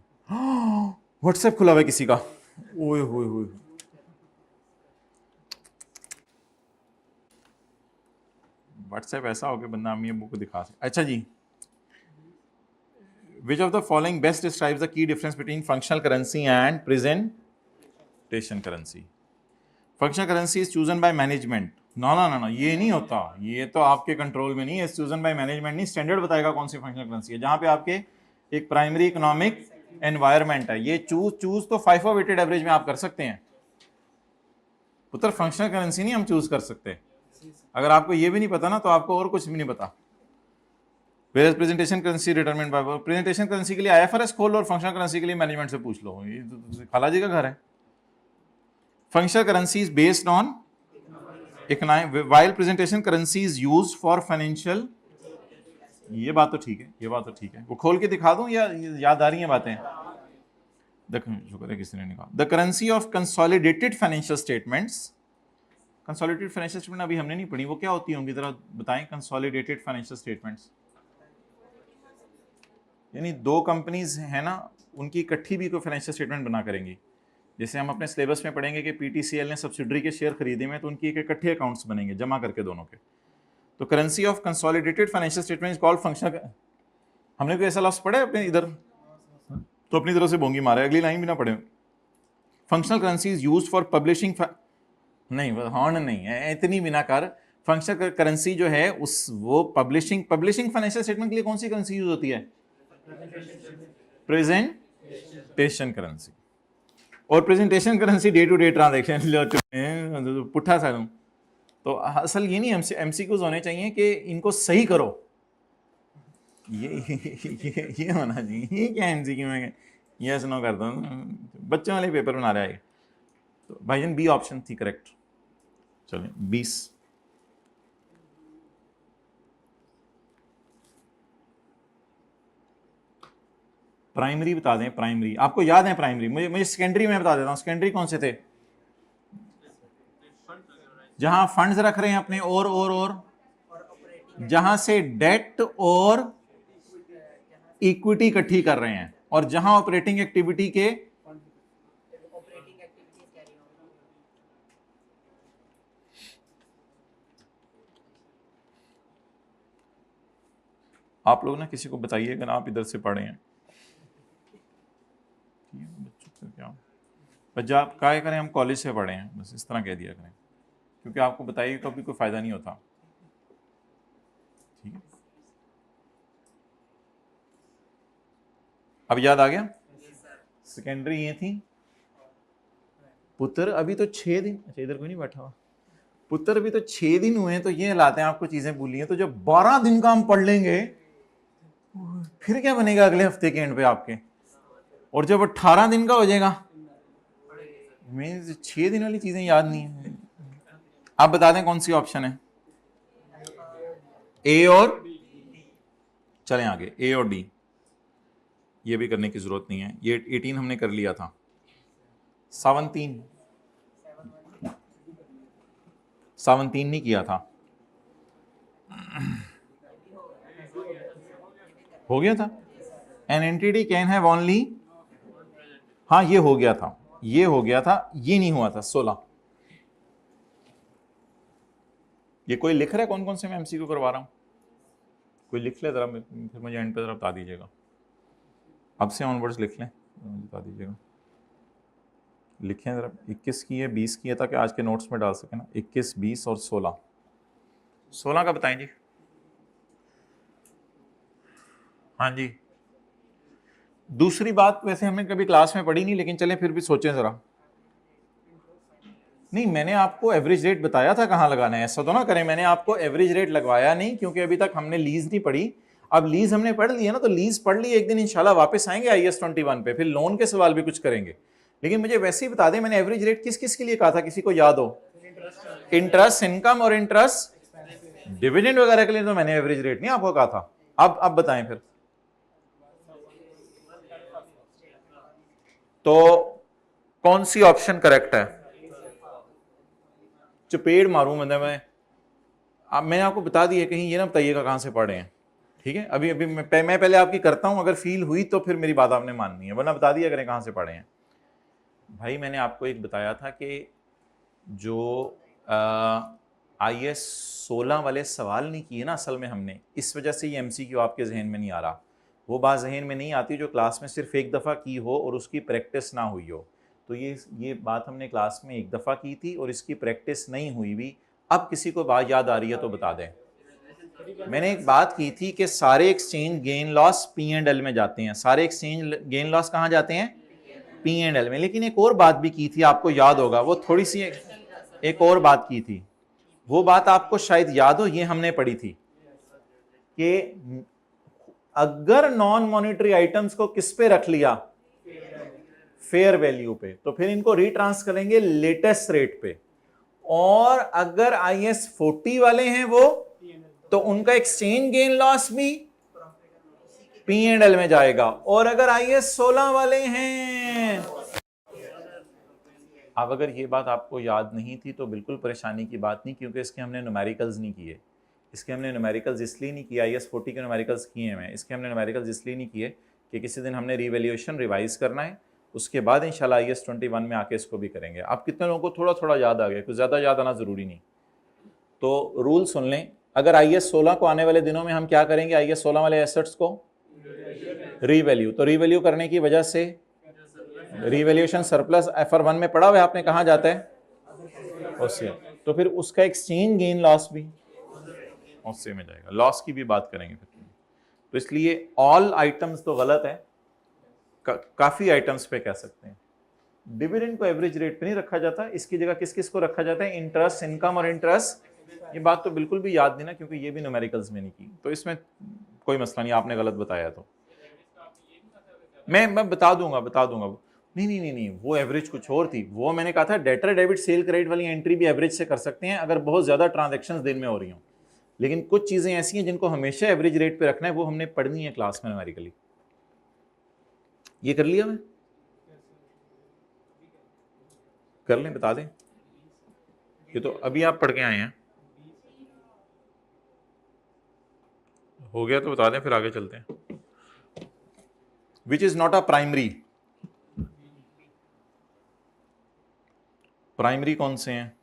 व्हाट्सएप खुला हुआ है किसी का? ओए होए होए, व्हाट्सएप ऐसा हो कि बंदा अम्मी अब्बू को दिखा सके। अच्छा जी, which of the following best describes the key difference between functional currency and presentation currency? Functional currency is chosen by management. ना ये नहीं होता, ये तो आपके कंट्रोल में नहीं है। चूजन बाय मैनेजमेंट नहीं, स्टैंडर्ड बताएगा कौन सी फंक्शनल करेंसी है, जहां पे आपके एक प्राइमरी इकोनॉमिक एनवायरमेंट है। ये चूज तो फाइफो वेटेड एवरेज में आप कर सकते हैं पुत्र, फंक्शनल करेंसी नहीं हम चूज कर सकते। अगर आपको ये भी नहीं पता ना, तो आपको और कुछ भी नहीं पता। Presentation currency determined bye, presentation currency के लिए आईएफआरएस खोल लो और फंक्शनल करेंसी के लिए मैनेजमेंट से पूछ लो, ये तो खाला जी का घर है। Functional currency is based on economic, while presentation currency is used for financial. ये बात तो ठीक है, ये बात तो ठीक है। वो खोल के दिखा दूं या याद आ रही हैं बातें? शुक्र है किसी ने निकाला। The currency of consolidated financial statements. Consolidated financial statement अभी हमने नहीं पढ़ी, वो क्या होती होंगी जरा बताएं। कंसोलिडेटेड फाइनेंशियल स्टेटमेंट्स यानी दो कंपनीज है ना, उनकी इकट्ठी भी कोई फाइनेंशियल स्टेटमेंट बना करेंगी। जैसे हम अपने सिलेबस में पढ़ेंगे कि पीटीसीएल ने सब्सिडरी के शेयर खरीदे में, तो उनकी एक इकट्ठे अकाउंट्स बनेंगे जमा करके दोनों के। तो currency of consolidated financial statement is called functional. हमने कोई ऐसा लफ्ज पढ़ा है अपने इधर? तो अपनी तरफ से बोंगी मारे, अगली लाइन भी ना पढ़े। Functional currency is used for publishing, नहीं हॉर्न नहीं है इतनी बिना कर। फंक्शनल करेंसी जो है उस वो पब्लिशिंग फाइनेंशियल स्टेटमेंट के लिए कौन सी करेंसी यूज होती है? Presentation currency. और presentation currency day to day transaction पुट्ठा सा। तो असल ये नहीं, एमसीक्यूज होने चाहिए कि इनको सही करो। ये होना चाहिए। ये क्या एमसीक्यू में ये सुनो कर दो, बच्चों वाले पेपर बना रहा है। तो भाईजान बी ऑप्शन थी करेक्ट। चलिए 20। प्राइमरी बता दें, प्राइमरी आपको याद है? प्राइमरी मुझे सेकेंडरी में बता देता हूँ। सेकेंडरी कौन से थे? जहां फंड्स रख रहे हैं अपने, और जहां से डेट और इक्विटी इकट्ठी कर रहे हैं, और जहां ऑपरेटिंग एक्टिविटी के आप लोग ना किसी को बताइएगा ना, आप इधर से पढ़े हैं बच्चों को क्या बच्चा आप क्या करें, हम कॉलेज से पढ़े हैं, बस इस तरह कह दिया करें। क्योंकि आपको बताइए कभी कोई फायदा नहीं होता। ठीक है, अब याद आ गया। सेकेंडरी ये थी पुत्र, अभी तो 6 दिन, अच्छा इधर कोई नहीं बैठा हुआ, पुत्र अभी तो 6 दिन हुए हैं, तो ये लाते हैं आपको चीजें भूली हैं। तो जब 12 दिन का हम पढ़ लेंगे फिर क्या बनेगा अगले हफ्ते के एंड पे आपके, और जब 18 दिन का हो जाएगा, मीन्स 6 दिन वाली चीजें याद नहीं है। आप बता दें कौन सी ऑप्शन है, ए और, चलें आगे, ए और डी, ये भी करने की जरूरत नहीं है, ये 18 हमने कर लिया था। 17 नहीं किया था, हो गया था। An entity can have only, हाँ ये हो गया था, ये हो गया था, ये नहीं हुआ था 16। ये कोई लिख रहा है कौन कौन से मैं एमसीक्यू करवा रहा हूं, कोई लिख ले जरा, फिर मुझे एंड पे जरा बता दीजिएगा, अब से ऑनवर्ड्स लिख लें, बता दीजिएगा, लिखें जरा। 21 की है, 20 की है, ताकि आज के नोट्स में डाल सके ना। 21, 20 और 16, 16 का बताएं जी। हाँ जी, दूसरी बात वैसे हमने कभी क्लास में पढ़ी नहीं, लेकिन चलें फिर भी सोचें जरा। नहीं, मैंने आपको एवरेज रेट बताया था कहाँ लगाना है, ऐसा तो ना करें, मैंने आपको एवरेज रेट लगवाया नहीं, क्योंकि अभी तक हमने लीज नहीं पढ़ी। अब लीज हमने पढ़ ली है ना, तो लीज पढ़ ली, एक दिन इंशाल्लाह वापस आएंगे IAS 21 पे, फिर लोन के सवाल भी कुछ करेंगे। लेकिन मुझे वैसे ही बता दें, मैंने एवरेज रेट किस किस के लिए कहा था, किसी को याद हो? इंटरेस्ट इनकम और इंटरेस्ट डिविडेंड वगैरह के लिए तो मैंने एवरेज रेट नहीं आपको कहा था। अब बताएं फिर, तो कौन सी ऑप्शन करेक्ट है? चपेड़ मारूं मतलब मैं, अब मैंने आपको बता दिया, कहीं ये ना बताइएगा कहां से पढ़े हैं। ठीक है, अभी अभी मैं पहले आपकी करता हूं, अगर फील हुई तो फिर मेरी बात आपने माननी है, वरना बता दिया करें कहां से पढ़े हैं। भाई मैंने आपको एक बताया था कि जो IAS 16 वाले सवाल नहीं किए ना असल में हमने, इस वजह से ये MCQ आपके जहन में नहीं आ रहा। वो बात जहन में नहीं आती जो क्लास में सिर्फ एक दफ़ा की हो और उसकी प्रैक्टिस ना हुई हो। तो ये बात हमने क्लास में एक दफ़ा की थी और इसकी प्रैक्टिस नहीं हुई भी। अब किसी को बात याद आ रही है तो बता दें। मैंने एक बात की थी कि सारे एक्सचेंज गेन लॉस P&L में जाते हैं, सारे एक्सचेंज गेन लॉस कहाँ जाते हैं? P&L में। लेकिन एक और बात भी की थी, आपको याद होगा, वो थोड़ी सी एक और बात की थी, वो बात आपको शायद याद हो, ये हमने पढ़ी थी कि अगर नॉन मॉनेटरी आइटम्स को किस पे रख लिया? फेयर वैल्यू पे, तो फिर इनको रिट्रांस करेंगे लेटेस्ट रेट पे। और अगर IAS 40 वाले हैं वो, तो उनका एक्सचेंज गेन लॉस भी P&L में जाएगा। और अगर IAS 16 वाले हैं, अब अगर ये बात आपको याद नहीं थी तो बिल्कुल परेशानी की बात नहीं, क्योंकि इसके हमने न्यूमेरिकल्स नहीं किए। इसके हमने न्यूमेरिकल्स इसलिए नहीं किया, IAS 40 के न्यूमेरिकल्स किए हैं मैं, इसके हमने न्यूमेरिकल्स इसलिए नहीं किए कि किसी दिन हमने रिवैल्यूएशन रिवाइज करना है, उसके बाद इंशाल्लाह IAS 21 में आके इसको भी करेंगे। आप कितने लोगों को थोड़ा थोड़ा याद आ गया? कुछ ज़्यादा याद आना ज़रूरी नहीं। तो रूल सुन लें, अगर IAS 16 को आने वाले दिनों में हम क्या करेंगे, IAS 16 वाले एसेट्स को रीवैल्यू, तो रीवैल्यू करने की वजह से रिवैल्यूएशन सरप्लस FR1 में पड़ा हुआ है, आपने कहाँ जाता है? ओसी। तो फिर उसका एक्सचेंज गेन लॉस भी ओसी में जाएगा, लॉस की भी बात करेंगे फिर। तो इसलिए ऑल आइटम्स तो गलत है, काफी आइटम्स पे कह सकते हैं। डिविडेंड को एवरेज रेट पे नहीं रखा जाता, इसकी जगह किस किस को रखा जाता है? इंटरेस्ट इनकम और इंटरेस्ट। ये बात तो बिल्कुल भी याद नहीं ना, क्योंकि ये भी न्यूमेरिकल्स में नहीं की, तो इसमें कोई मसला नहीं, आपने गलत बताया तो मैं बता दूंगा नहीं नहीं नहीं नहीं, वो एवरेज कुछ और थी। वो मैंने कहा था डेटर डेबिट सेल क्रेडिट वाली एंट्री भी एवरेज से कर सकते हैं अगर बहुत ज्यादा ट्रांजैक्शंस दिन में हो रही हो। लेकिन कुछ चीजें ऐसी हैं जिनको हमेशा एवरेज रेट पे रखना है, वो हमने पढ़नी है क्लास में न्यूमेरिकली। ये कर लिया मैं, कर लें, बता दें। ये तो अभी आप पढ़ के आए हैं, हो गया तो बता दें, फिर आगे चलते हैं। Which is not a primary, primary कौन से हैं?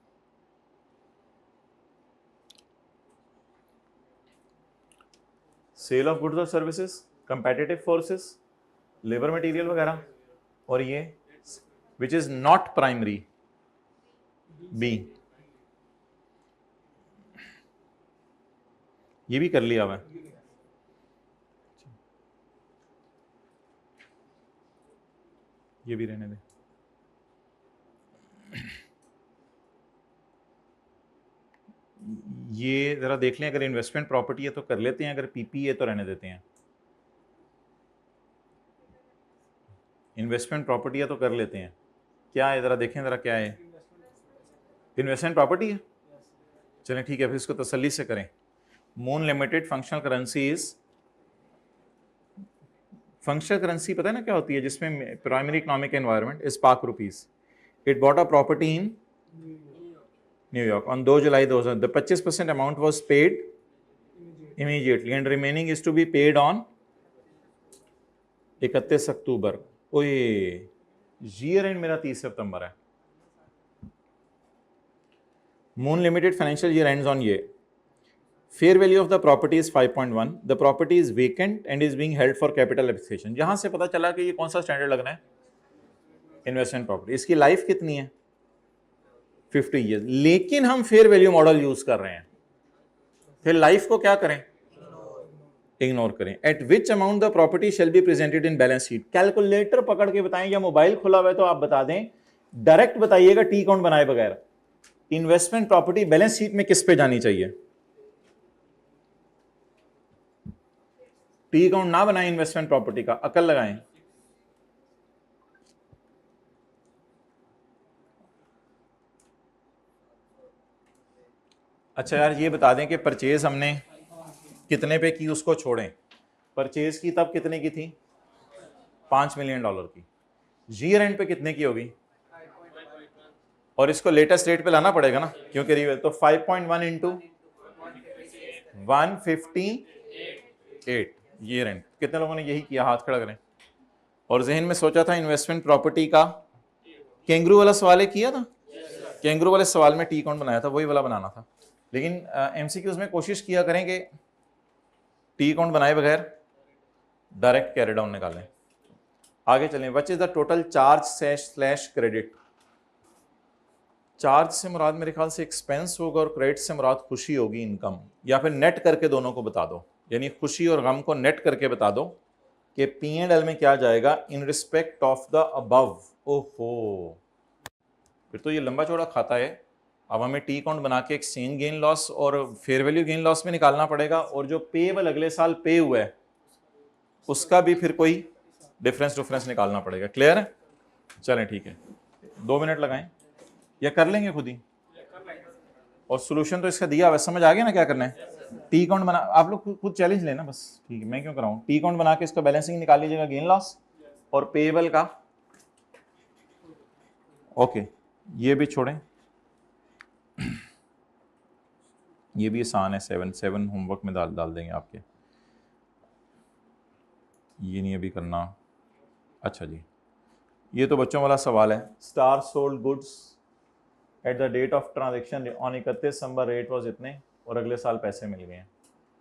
सेल ऑफ गुड्स और services, competitive forces, labour material वगैरह। और ये which is not primary, B. ये भी कर लिया हुआ है। ये भी रहने दे। ये जरा देख लें, अगर इन्वेस्टमेंट प्रॉपर्टी है तो कर लेते हैं, अगर पीपी है तो रहने देते हैं। इन्वेस्टमेंट प्रॉपर्टी है तो कर लेते हैं। क्या है जरा देखें, जरा क्या है, इन्वेस्टमेंट प्रॉपर्टी है। चलें ठीक है, फिर इसको तसल्ली से करें। Moon limited functional currency is, functional currency पता है ना क्या होती है, जिसमें primary economic environment is Pak rupees. It bought a property in New York on 2 July 2000। The 25% amount was paid immediately and remaining is to be paid on 31 October. ओए year end मेरा 30 सितंबर है। Moon limited financial year ends on ये। Fair value of the property is 5.1। The property is vacant and is being held for capital appreciation. यहां से पता चला कि ये कौन सा स्टैंडर्ड लगना है, इन्वेस्टमेंट प्रॉपर्टी। इसकी लाइफ कितनी है, 50 ईयर्स। लेकिन हम फेयर वैल्यू मॉडल यूज कर रहे हैं, फिर लाइफ को क्या करें, इग्नोर करें। Eight which amount the property shall be presented in balance sheet. Calculator पकड़ के बताएं, या मोबाइल खुला हुआ है तो आप बता दें, डायरेक्ट बताइएगा टी काउंट बनाए बगैर। इन्वेस्टमेंट प्रॉपर्टी बैलेंस शीट में किस पे जानी चाहिए, टी काउंट ना बनाएं इन्वेस्टमेंट प्रॉपर्टी का, अकल लगाएं। अच्छा यार ये बता दें कि परचेज हमने कितने पे की, उसको छोड़ें। परचेज की तब कितने की थी, $5 मिलियन की। ईयर एंड पे कितने की होगी, और इसको लेटेस्ट रेट पे लाना पड़ेगा ना, क्योंकि रिवेल। तो 5.1 इंटू 158 ईयर एंड। कितने लोगों ने यही किया, हाथ खड़ा करें। और जहन में सोचा था इन्वेस्टमेंट प्रॉपर्टी का, कैंगरू वाला सवाल किया था, कैंगरू वाले सवाल में टी काउंट बनाया था, वही वाला बनाना था। लेकिन एमसीक्यूज में कोशिश किया करें कि टी काउंट बनाए बगैर डायरेक्ट कैरी डाउन निकालें। आगे चलें। Which is the total charge slash credit. Charge से मुराद मेरे ख्याल से एक्सपेंस होगा, और क्रेडिट से मुराद खुशी होगी, इनकम। या फिर नेट करके दोनों को बता दो, यानी खुशी और गम को नेट करके बता दो कि P&L में क्या जाएगा in respect of the above. ओहो, फिर तो ये लंबा चौड़ा खाता है। अब हमें टी काउंट बना के एक्सचेंज गेन लॉस और फेयर वैल्यू गेन लॉस में निकालना पड़ेगा, और जो पेएबल अगले साल पे हुआ है उसका भी फिर कोई डिफरेंस निकालना पड़ेगा। क्लियर है? चलें ठीक है, 2 मिनट लगाएं या कर लेंगे खुद ही, और सोल्यूशन तो इसका दिया हुआ, समझ आ गया ना क्या करना है। टी काउंट बना, आप लोग खुद चैलेंज लेना बस, ठीक है, मैं क्यों कराऊं। टी काउंट बना के इसका बैलेंसिंग निकाल लीजिएगा, गेन लॉस और पेएबल का। ओके, ये भी छोड़ें, ये भी आसान है। 7 होमवर्क में डाल देंगे आपके, ये नहीं अभी करना। अच्छा जी, ये तो बच्चों वाला सवाल है। Star sold goods at the date of transaction on 31 December, rate was इतने, और अगले साल पैसे मिल गए हैं।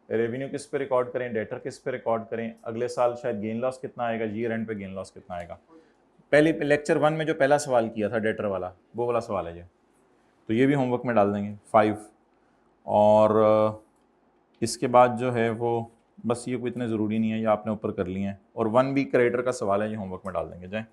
रेवेन्यू किस पे रिकॉर्ड करें, डेटर किस पे रिकॉर्ड करें, अगले साल शायद गेन लॉस कितना आएगा, ईयर एंड पे गेन लॉस कितना आएगा। पहले लेक्चर 1 में जो पहला सवाल किया था डेटर वाला, वो वाला सवाल है ये, तो ये भी होमवर्क में डाल देंगे 5। और इसके बाद जो है वो बस ये कोई इतने ज़रूरी नहीं है, ये आपने ऊपर कर लिए हैं। और 1 वीक क्रेडिटर का सवाल है, ये होमवर्क में डाल देंगे। जाए